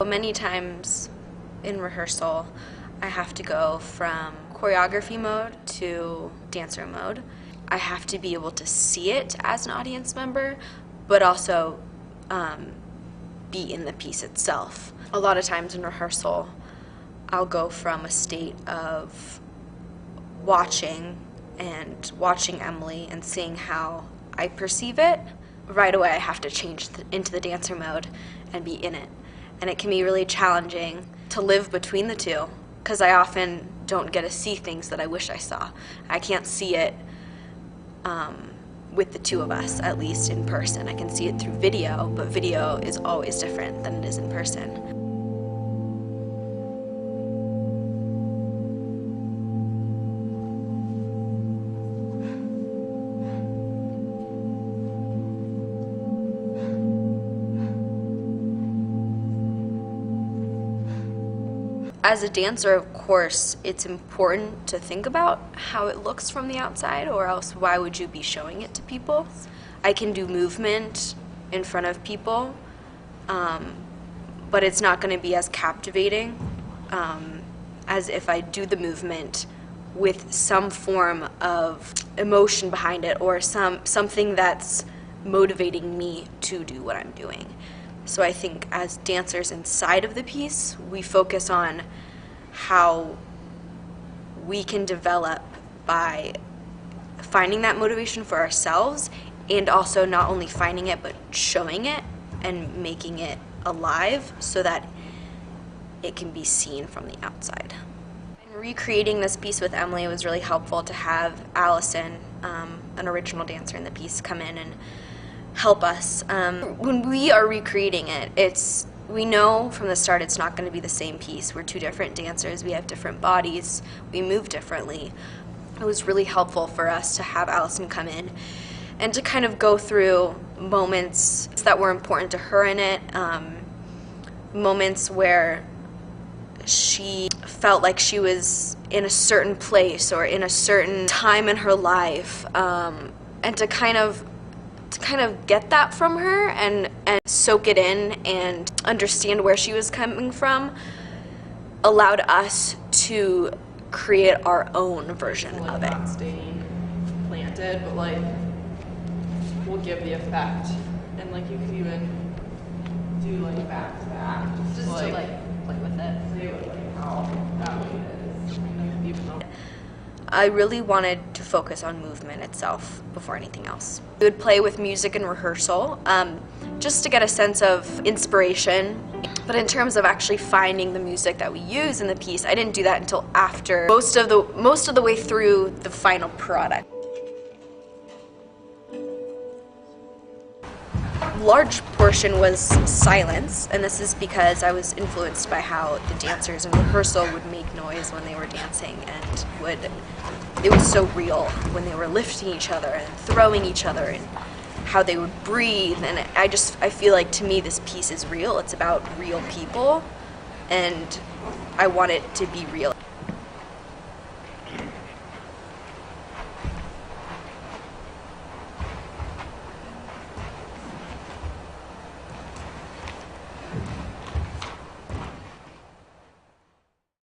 Many times in rehearsal, I have to go from choreography mode to dancer mode. I have to be able to see it as an audience member, but also be in the piece itself. A lot of times in rehearsal, I'll go from a state of watching Emily and seeing how I perceive it. Right away I have to change into the dancer mode and be in it. And it can be really challenging to live between the two, because I often don't get to see things that I wish I saw. I can't see it with the two of us, at least in person. I can see it through video, but video is always different than it is in person. As a dancer, of course, it's important to think about how it looks from the outside, or else why would you be showing it to people? I can do movement in front of people, but it's not going to be as captivating as if I do the movement with some form of emotion behind it, or something that's motivating me to do what I'm doing. So I think as dancers inside of the piece, we focus on how we can develop by finding that motivation for ourselves, and also not only finding it, but showing it and making it alive so that it can be seen from the outside. In recreating this piece with Emily, it was really helpful to have Allison, an original dancer in the piece, come in and help us. When we are recreating it, we know from the start it's not going to be the same piece. We're two different dancers, we have different bodies, we move differently. It was really helpful for us to have Allison come in and to kind of go through moments that were important to her in it, moments where she felt like she was in a certain place or in a certain time in her life, and to kind of get that from her and soak it in and understand where she was coming from allowed us to create our own version of it. Not staying planted, but like we'll give the effect, and like you could even do like back to back, just to like play with it. Play with like how that way it is. Even though I really wanted to focus on movement itself before anything else. We would play with music in rehearsal, just to get a sense of inspiration. But in terms of actually finding the music that we use in the piece, I didn't do that until after most of the way through the final product. Large portion was silence, and this is because I was influenced by how the dancers in rehearsal would make noise when they were dancing, and it was so real when they were lifting each other and throwing each other, and how they would breathe. And I feel like, to me, this piece is real. It's about real people, and I want it to be real.